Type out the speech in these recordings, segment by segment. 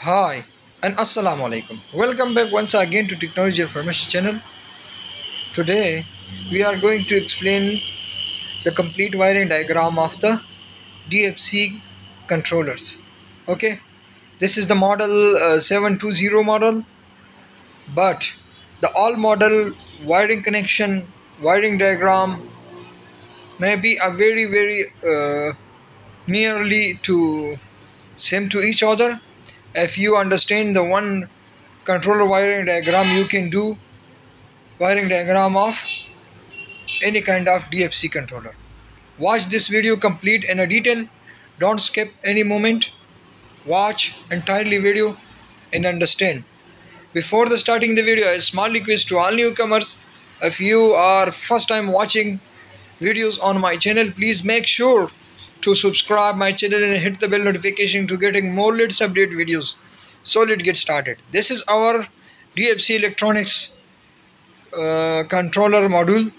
Hi and Assalamu alaikum. Welcome back once again to Technology Information Channel. Today we are going to explain the complete wiring diagram of the DFC controllers. Okay, this is the model 720 model, but the all model wiring connection wiring diagram may be a very nearly to same to each other. If you understand the one controller wiring diagram, you can do wiring diagram of any kind of DFC controller. Watch this video complete in a detail. Don't skip any moment. Watch entirely video and understand. Before the starting the video, a small request to all newcomers. If you are first time watching videos on my channel, please make sure to subscribe my channel and hit the bell notification to getting more latest update videos. So let's get started. This is our DFC electronics controller module.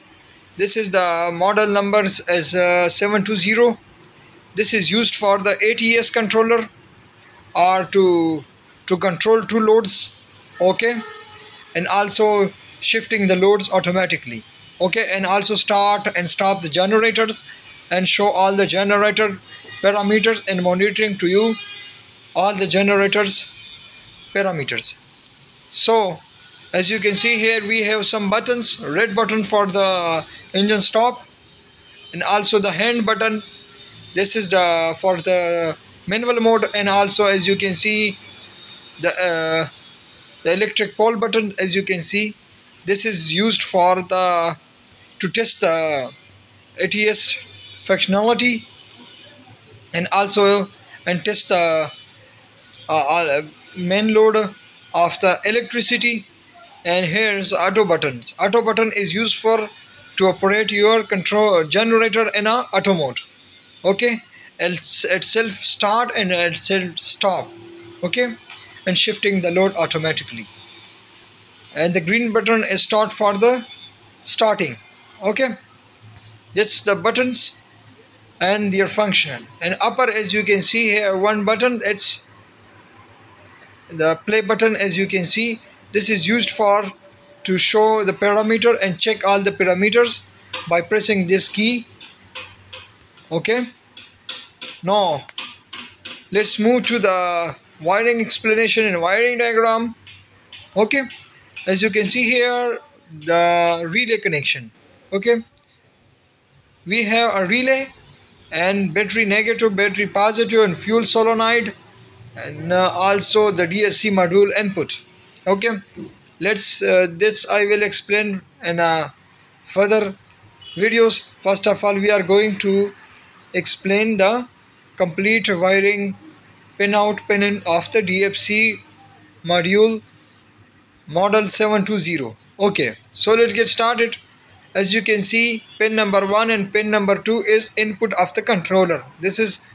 This is the model numbers as 720. This is used for the ATS controller or to control two loads. Okay, and also shifting the loads automatically. Okay, and also start and stop the generators and show all the generator parameters and monitoring to you all the generators parameters. So as you can see here, we have some buttons. Red button for the engine stop, and also the hand button. This is the for the manual mode, and also as you can see the electric pole button. As you can see, this is used for the to test the ATS functionality, and also and test the main load of the electricity. And here's auto buttons. Auto button is used for to operate your control generator in a auto mode. Okay, it's self start and it self stop. Okay, and shifting the load automatically. And the green button is start for the starting. Okay, that's the buttons and their function. And upper, as you can see here, one button, it's the play button. As you can see, this is used for to show the parameter and check all the parameters by pressing this key. Okay, now let's move to the wiring explanation and wiring diagram. Okay, as you can see here, the relay connection. Okay, we have a relay and battery negative, battery positive, and fuel solenoid, and also the DSC module input. Okay, let's this I will explain in further videos. First of all, we are going to explain the complete wiring pin out pin in of the DFC module model 720. Okay, so let's get started. As you can see, pin number 1 and pin number 2 is input of the controller. This is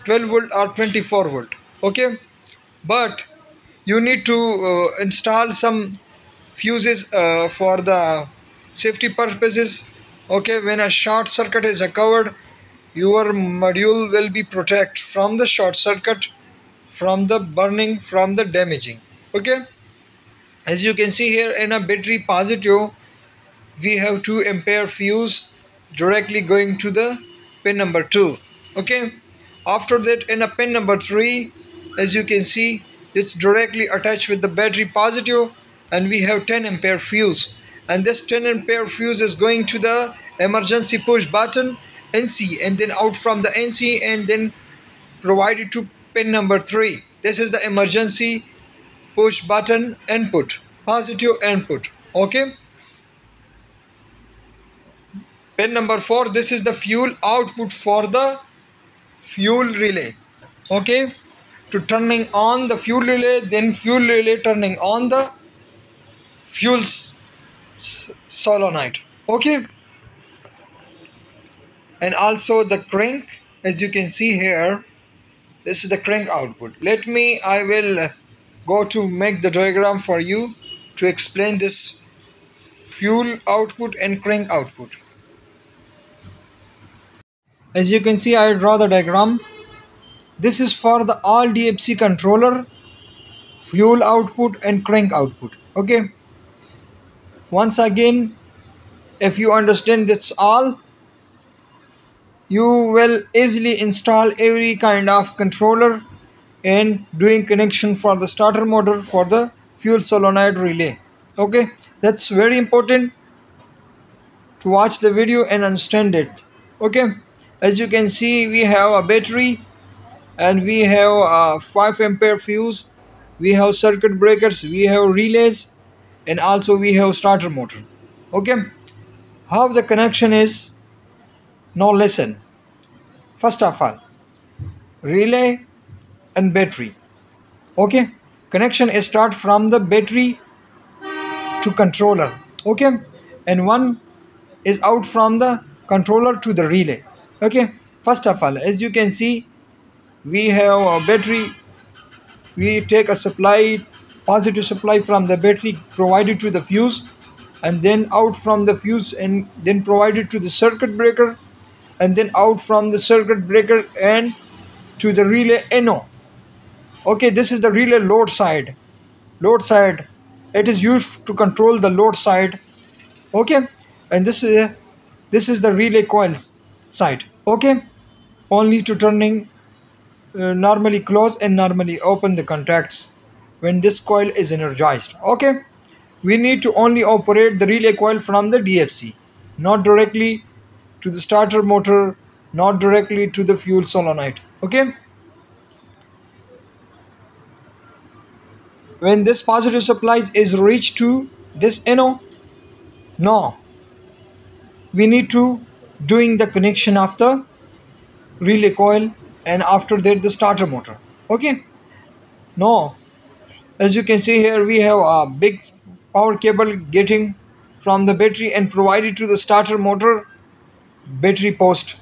12 volt or 24 volt. Okay, but you need to install some fuses for the safety purposes. Okay, when a short circuit is occurred, your module will be protect from the short circuit, from the burning, from the damaging. Okay, as you can see here, in a battery positive, we have 2 ampere fuse directly going to the pin number 2. Okay, after that, in a pin number 3, as you can see, it's directly attached with the battery positive, and we have 10 ampere fuse, and this 10 ampere fuse is going to the emergency push button NC, and then out from the NC and then provided to pin number 3. This is the emergency push button input, positive input. Okay, pin number 4, this is the fuel output for the fuel relay. Okay, to turning on the fuel relay, then fuel relay turning on the fuel solenoid. Okay, and also the crank, as you can see here, this is the crank output. Let me, I will go to make the diagram for you to explain this fuel output and crank output. As you can see, I draw the diagram. This is for the all DFC controller. fuel output and crank output. Okay, once again, if you understand this all, you will easily install every kind of controller and doing connection for the starter motor for the fuel solenoid relay. Okay, that's very important to watch the video and understand it. Okay, as you can see, we have a battery and we have a 5 ampere fuse, we have circuit breakers, we have relays, and also we have starter motor. Okay, how the connection is, now listen. First of all, relay and battery. Okay, connection is start from the battery to controller. Okay, and one is out from the controller to the relay. Okay, first of all, as you can see, we have a battery. We take a supply, positive supply from the battery provided to the fuse, and then out from the fuse and then provided to the circuit breaker, and then out from the circuit breaker and to the relay NO. Okay, this is the relay load side. Load side, it is used to control the load side. Okay, and this is the relay coils side. Okay, only to turning normally close and normally open the contacts when this coil is energized. Okay, we need to only operate the relay coil from the DFC, not directly to the starter motor, not directly to the fuel solenoid. Okay, when this positive supply is reached to this NO, no, we need to doing the connection of the relay coil and after that the starter motor. Okay, no, as you can see here, we have a big power cable getting from the battery and provided to the starter motor battery post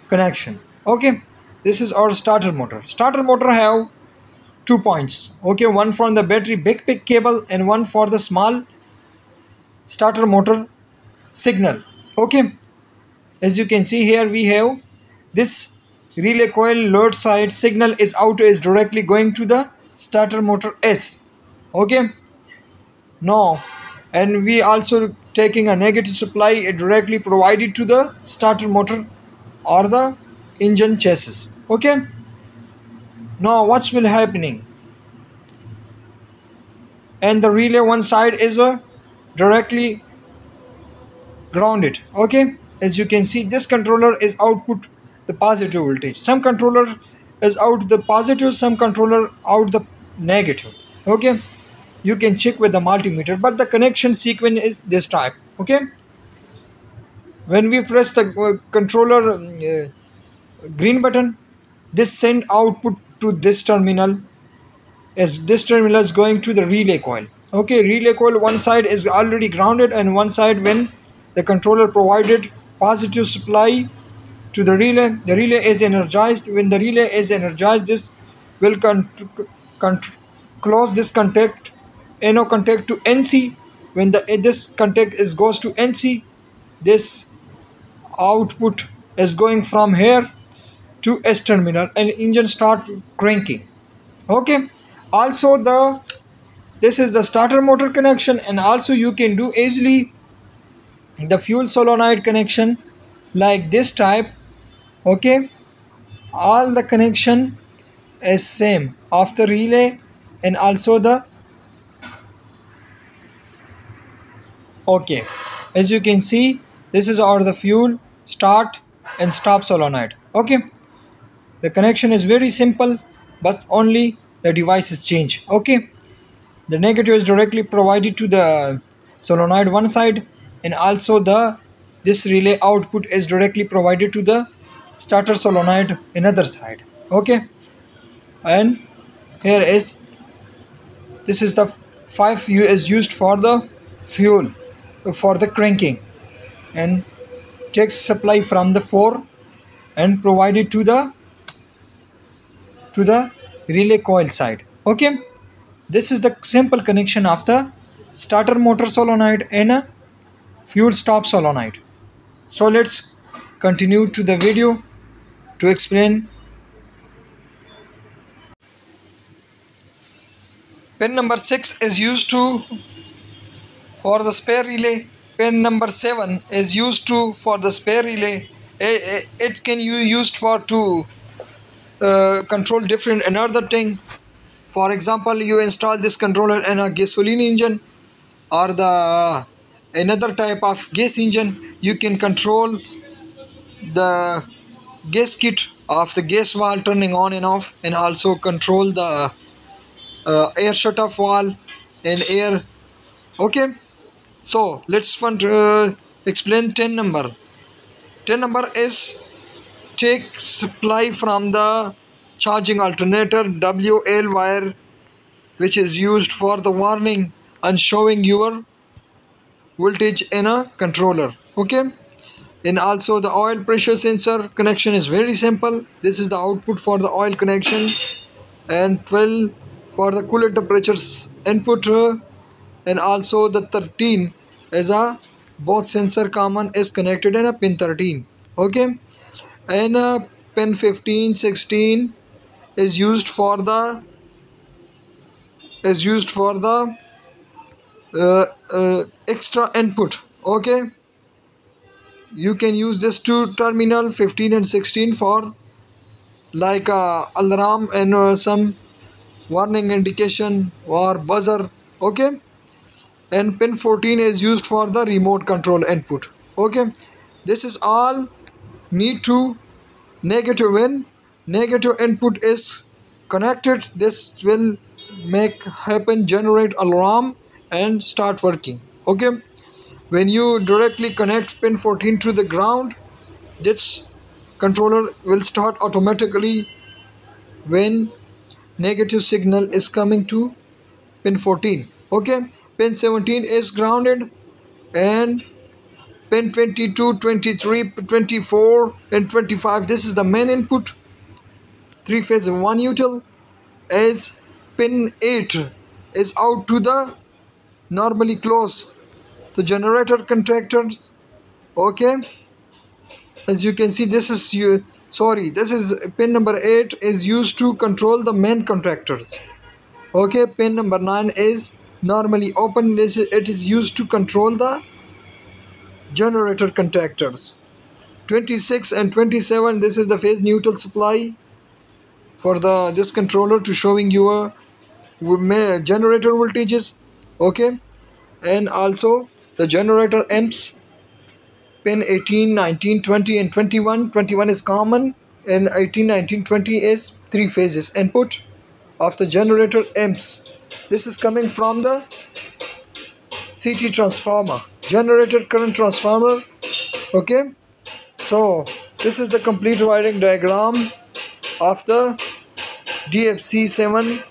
connection. Okay, this is our starter motor. Starter motor have 2 points. Okay, one from the battery big cable and one for the small starter motor signal. Okay, as you can see here, we have this relay coil load side signal is out, is directly going to the starter motor S. Okay, no, and we also taking a negative supply directly provided to the starter motor or the engine chassis. Okay, now what's will happening, and the relay one side is directly grounded. Okay, as you can see, this controller is output the positive voltage, some controller is out the positive, some controller out the negative. Okay, you can check with the multimeter, but the connection sequence is this type. Okay, when we press the controller green button, this send output to this terminal, as this terminal is going to the relay coil. Okay, relay coil one side is already grounded and one side, when the controller provided positive supply to the relay is energized. When the relay is energized, this will con- close this contact, NO contact to NC. When this contact is goes to NC, this output is going from here to S terminal and engine start cranking. Okay, also this is the starter motor connection, and also you can do easily the fuel solenoid connection like this type. Okay, all the connection is same of the relay and also the. Okay, as you can see, this is our the fuel start and stop solenoid. Okay, the connection is very simple, but only the devices change. Okay, the negative is directly provided to the solenoid one side, and also the this relay output is directly provided to the starter solenoid another side. Okay, and here is this is the 5U is used for the fuel for the cranking, and takes supply from the 4 and provided to the relay coil side. Okay, this is the simple connection of the starter motor solenoid and a fuel stop solenoid. So let's continue to the video to explain. Pin number 6 is used to for the spare relay. Pin number 7 is used to for the spare relay. It can you used for to control different another thing. For example, you install this controller in a gasoline engine or the another type of gas engine. You can control the gas kit of the gas valve turning on and off, and also control the air shut off valve and air. Okay, so let's explain 10 number. 10 number is take supply from the charging alternator WL wire, which is used for the warning and showing your voltage in a controller. Okay, and also the oil pressure sensor connection is very simple. This is the output for the oil connection, and 12 for the cooler temperatures input, and also the 13 is a both sensor common is connected in a pin 13. Okay, and pin 15 16 is used for the extra input. Okay, you can use this two terminal 15 and 16 for like alarm and some warning indication or buzzer. Okay, and pin 14 is used for the remote control input. Okay, this is all need to negative. When negative input is connected, this will make happen generate alarm and start working. Okay, when you directly connect pin 14 to the ground, this controller will start automatically when negative signal is coming to pin 14. Okay, pin 17 is grounded, and pin 22 23 24 and 25, this is the main input. Three phase 1 util. As pin 8 is out to the normally close the generator contactors. Okay, as you can see, this is this is pin number 8 is used to control the main contactors. Okay, pin number 9 is normally open. It is used to control the generator contactors. 26 and 27, this is the phase neutral supply for the this controller to showing your generator voltages. Okay, and also the generator amps. Pin 18 19 20 and 21. 21 is common, and 18 19 20 is three phases input of the generator amps. This is coming from the CT transformer, generator current transformer. Okay, so this is the complete wiring diagram of the DFC720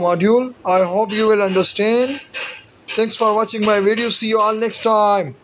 module. I hope you will understand. Thanks for watching my video. See you all next time.